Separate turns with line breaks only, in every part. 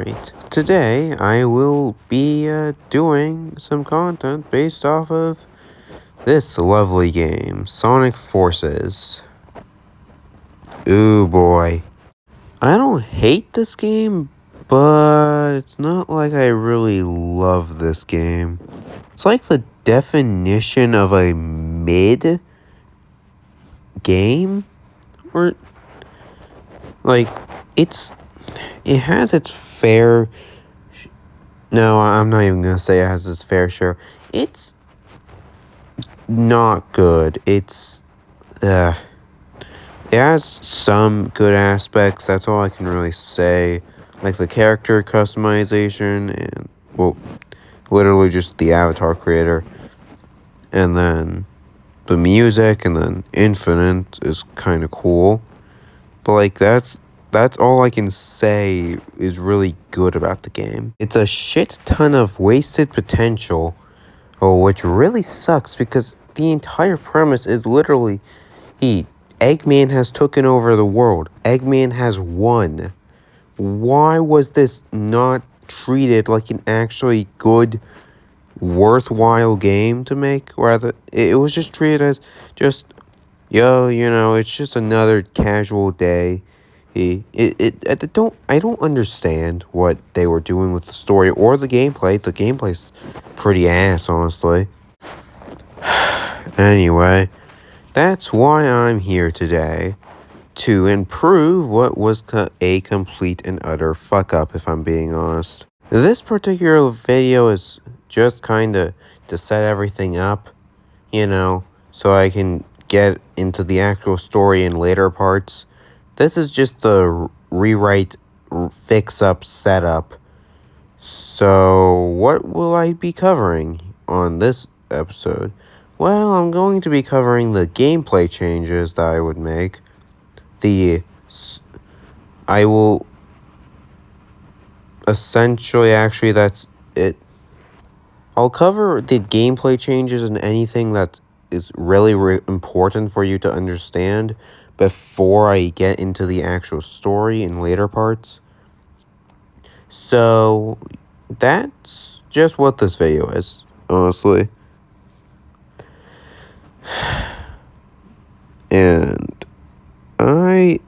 Alright, today I will be doing some content based off of this lovely game, Sonic Forces. Ooh boy. I don't hate this game, but it's not like I really love this game. It's like the definition of a mid game, or like it has its fair. No, I'm not even gonna say it has its fair share. It's not good. It has some good aspects. That's all I can really say. Like the character customization and, well, literally just the avatar creator. And then the music, and then Infinite is kind of cool. But like that's all I can say is really good about the game. It's a shit ton of wasted potential, which really sucks because the entire premise is literally Eggman has taken over the world. Eggman has won. Why was this not treated like an actually good, worthwhile game to make? Rather, it was just treated as just, it's just another casual day. I don't understand what they were doing with the story or the gameplay. The gameplay's pretty ass, honestly. Anyway, that's why I'm here today, to improve what was a complete and utter fuck up, if I'm being honest. This particular video is just kinda to set everything up, so I can get into the actual story in later parts. This is just the rewrite, fix up, setup. So, what will I be covering on this episode? Well, I'm going to be covering the gameplay changes that I would make. I will essentially, actually, that's it. I'll cover the gameplay changes and anything that is really important for you to understand before I get into the actual story in later parts. So, that's just what this video is, honestly. And I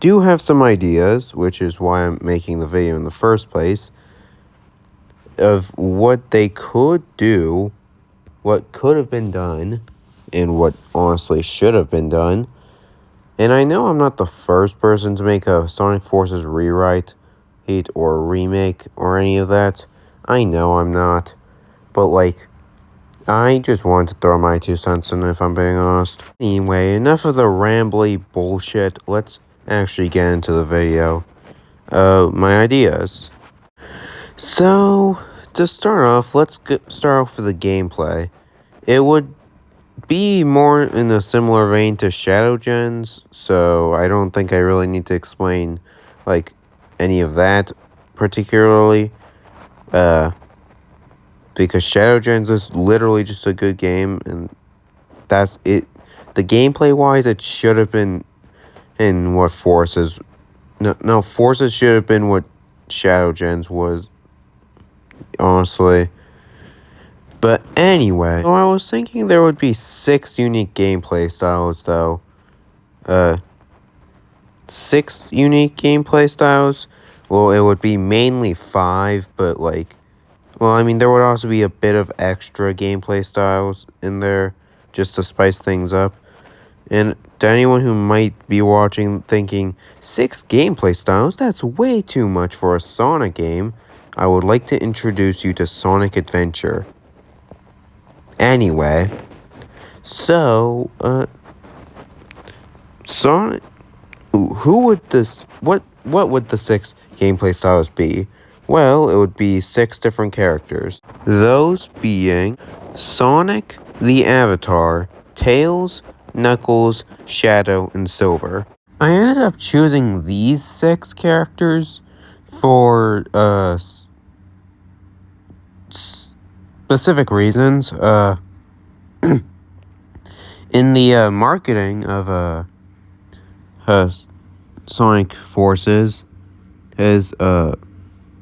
do have some ideas, which is why I'm making the video in the first place, of what they could do, what could have been done, and what honestly should have been done. And I know I'm not the first person to make a Sonic Forces rewrite, or remake, or any of that. I know I'm not. But, I just wanted to throw my 2 cents in, if I'm being honest. Anyway, enough of the rambly bullshit. Let's actually get into the video. My ideas. So, to start off, let's start off with the gameplay. It would be more in a similar vein to Shadow Gens, so I don't think I really need to explain, any of that particularly. Because Shadow Gens is literally just a good game, and that's it. The gameplay-wise, it should have been in what Forces... No, Forces should have been what Shadow Gens was, honestly. But anyway, so I was thinking there would be 6 unique gameplay styles, though. 6 unique gameplay styles? Well, it would be mainly 5, but, there would also be a bit of extra gameplay styles in there, just to spice things up. And to anyone who might be watching thinking, 6 gameplay styles? That's way too much for a Sonic game. I would like to introduce you to Sonic Adventure. Anyway, so, Sonic... What would the 6 gameplay styles be? Well, it would be 6 different characters. Those being Sonic the Avatar, Tails, Knuckles, Shadow, and Silver. I ended up choosing these 6 characters for specific reasons. In the marketing of Sonic Forces,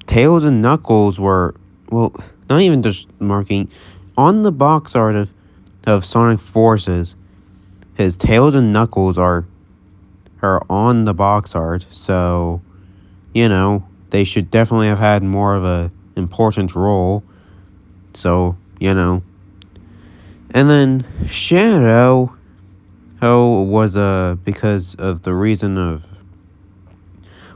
Tails and Knuckles were, well, not even just marking, on the box art of Sonic Forces, his Tails and Knuckles are on the box art, so, they should definitely have had more of a important role, so, And then Shadow, was, because of the reason of,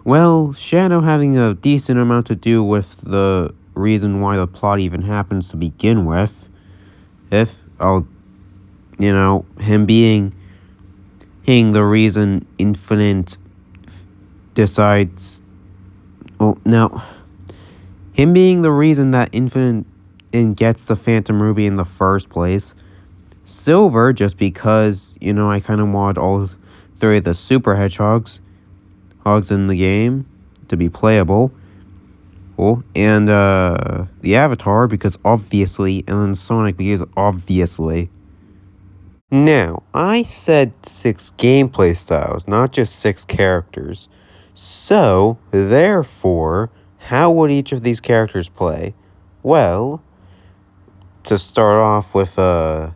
well, Shadow having a decent amount to do with the reason why the plot even happens to begin with. Him being the reason Infinite decides. Well, now, him being the reason that Infinite gets the Phantom Ruby in the first place. Silver, just because, I kind of want all three of the Super Hedgehogs in the game to be playable. Oh, and the Avatar, because obviously, and then Sonic, because obviously. Now, I said 6 gameplay styles, not just 6 characters. So, therefore, how would each of these characters play? Well, to start off with a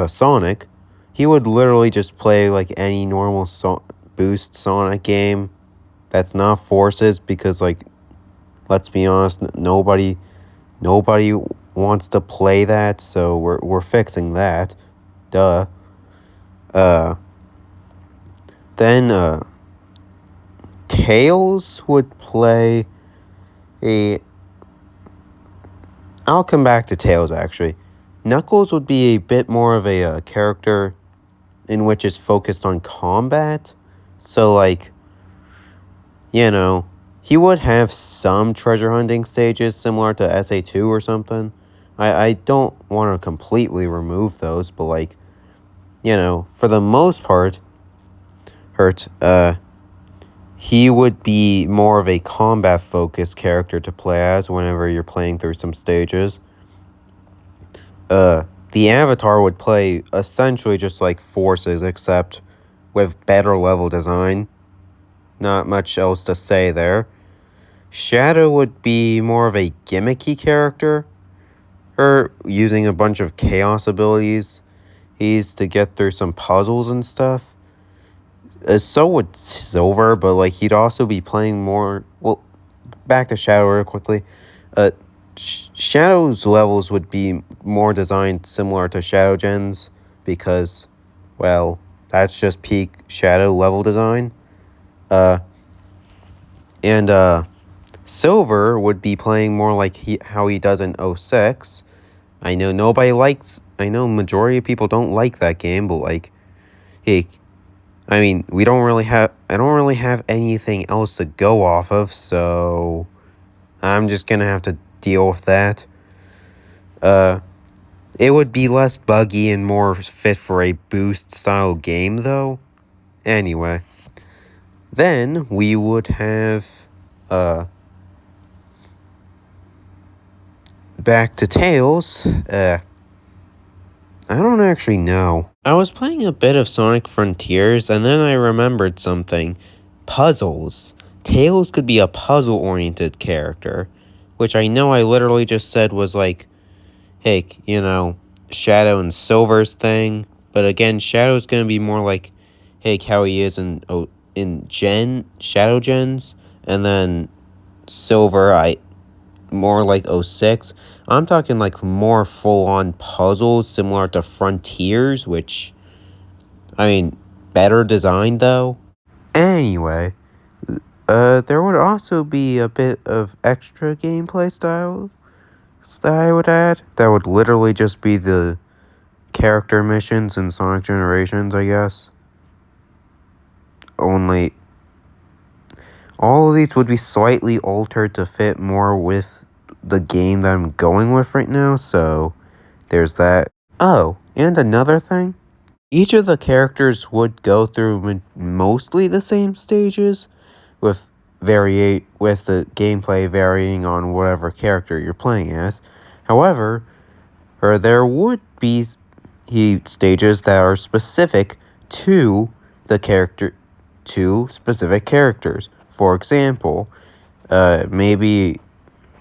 Sonic, he would literally just play like any normal boost Sonic game that's not Forces, because, like, let's be honest, nobody wants to play that, so we're fixing that. Duh. Then Tails would play a. I'll come back to Tails, actually. Knuckles would be a bit more of a character in which is focused on combat. So, like, he would have some treasure hunting stages similar to SA2 or something. I don't want to completely remove those, but, like, for the most part, he would be more of a combat-focused character to play as whenever you're playing through some stages. The Avatar would play essentially just like Forces, except with better level design. Not much else to say there. Shadow would be more of a gimmicky character, using a bunch of chaos abilities. He's to get through some puzzles and stuff. So would Silver, but, like, he'd also be playing more. Well, back to Shadow real quickly. Shadow's levels would be more designed similar to Shadow Gen's, because, well, that's just peak Shadow level design. And Silver would be playing more like how he does in 06. I know majority of people don't like that game, but, like, hey, I mean, I don't really have anything else to go off of, so I'm just gonna have to deal with that. It would be less buggy and more fit for a boost style game, though. Anyway, then we would have back to Tails. I don't actually know. I was playing a bit of Sonic Frontiers, and then I remembered something. Puzzles. Tails could be a puzzle-oriented character, which I know I literally just said was like, hey, Shadow and Silver's thing. But again, Shadow's gonna be more like, hey, how he is in Shadow Gens, and then Silver, more like 06. I'm talking like more full-on puzzles similar to Frontiers, which, I mean, better designed though. Anyway, there would also be a bit of extra gameplay style that I would add. That would literally just be the character missions in Sonic Generations, I guess. Only all of these would be slightly altered to fit more with the game that I'm going with right now, so there's that. Oh, and another thing. Each of the characters would go through mostly the same stages, with the gameplay varying on whatever character you're playing as. However, there would be stages that are specific to specific characters. For example, Maybe,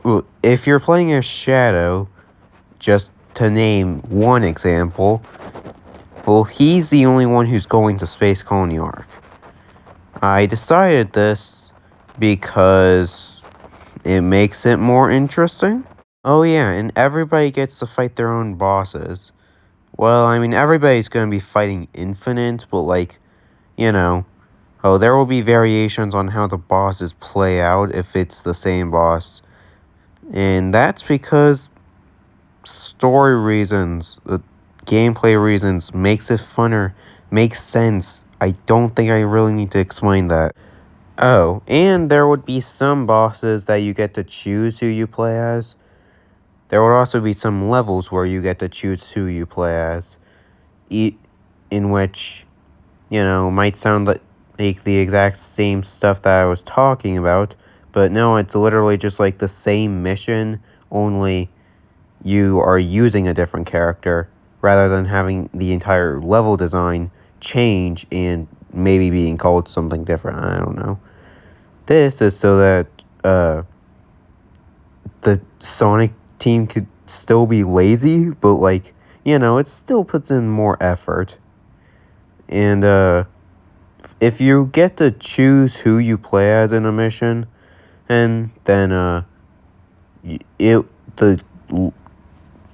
well, if you're playing as Shadow, just to name one example, well, he's the only one who's going to Space Colony Arc. I decided this because it makes it more interesting. Oh yeah, and everybody gets to fight their own bosses. Well, I mean, everybody's gonna be fighting Infinite, but like, you know, oh, there will be variations on how the bosses play out if it's the same boss. And that's because story reasons, the gameplay reasons, makes it funner, makes sense. I don't think I really need to explain that. Oh, and there would be some bosses that you get to choose who you play as. There would also be some levels where you get to choose who you play as, in which, might sound like the exact same stuff that I was talking about, but no, it's literally just like the same mission, only you are using a different character rather than having the entire level design change and maybe being called something different. I don't know. This is so that the Sonic team could still be lazy, but like, it still puts in more effort. And if you get to choose who you play as in a mission, and then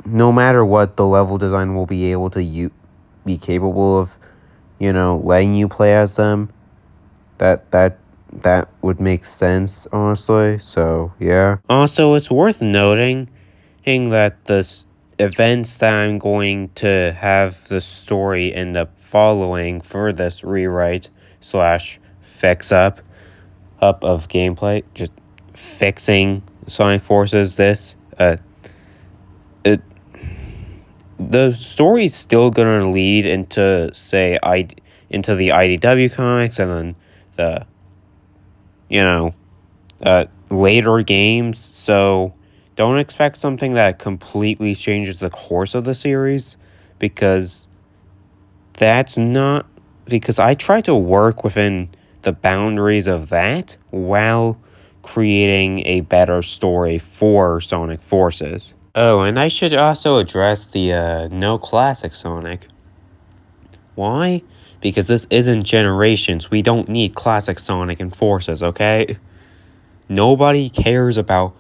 no matter what, the level design will be able to be capable of, letting you play as them. That would make sense, honestly. So yeah. Also, it's worth noting that the events that I'm going to have the story end up following for this rewrite / fix up of gameplay, just fixing Sonic Forces. The story's still gonna lead into into the IDW comics and then the later games. So don't expect something that completely changes the course of the series, because I try to work within the boundaries of that while creating a better story for Sonic Forces. Oh, and I should also address the no classic Sonic. Why? Because this isn't Generations. We don't need classic Sonic and Forces, okay? Nobody cares about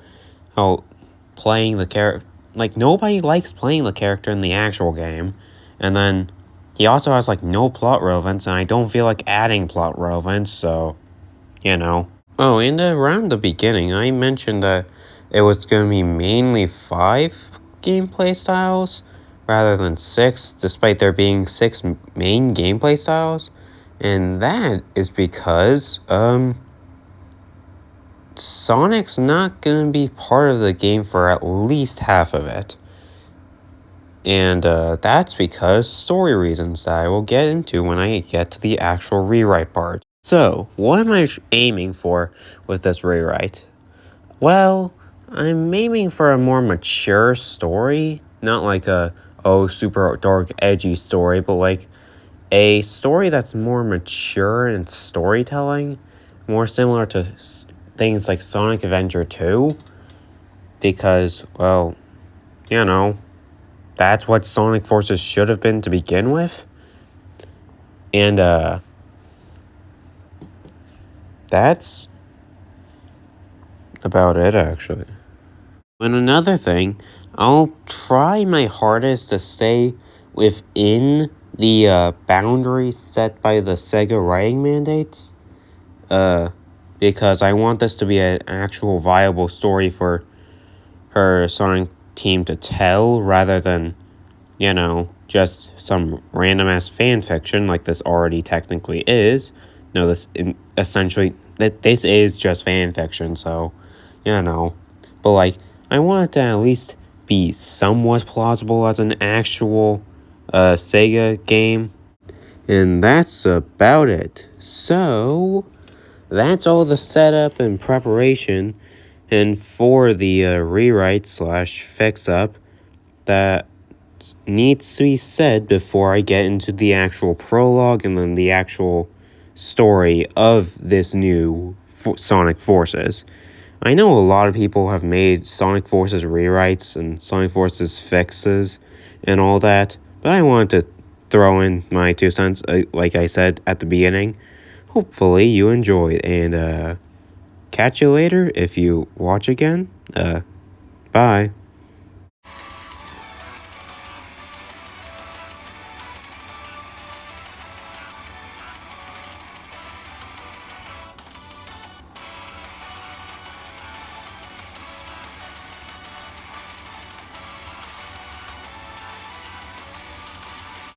playing the character. Like, nobody likes playing the character in the actual game. And then he also has, no plot relevance, and I don't feel like adding plot relevance, so, Oh, and around the beginning, I mentioned that it was going to be mainly 5 gameplay styles rather than 6, despite there being 6 main gameplay styles. And that is because, Sonic's not going to be part of the game for at least half of it. And that's because story reasons that I will get into when I get to the actual rewrite part. So, what am I aiming for with this rewrite? Well, I'm aiming for a more mature story. Not like super dark, edgy story, but like a story that's more mature in storytelling. More similar to things like Sonic Adventure 2. Because, well, that's what Sonic Forces should have been to begin with. And, that's about it, actually. And another thing, I'll try my hardest to stay within the boundaries set by the Sega writing mandates. Because I want this to be an actual viable story for her Sonic team to tell, rather than, just some random-ass fan fiction like this already technically is. No, this is just fan fiction, so, But, I want it to at least be somewhat plausible as an actual Sega game. And that's about it. So, that's all the setup and preparation and for the rewrite / fix up that needs to be said before I get into the actual prologue and then the actual story of this new Sonic Forces. I know a lot of people have made Sonic Forces rewrites and Sonic Forces fixes and all that, but I wanted to throw in my 2 cents, like I said at the beginning. Hopefully you enjoyed, and catch you later if you watch again. Bye.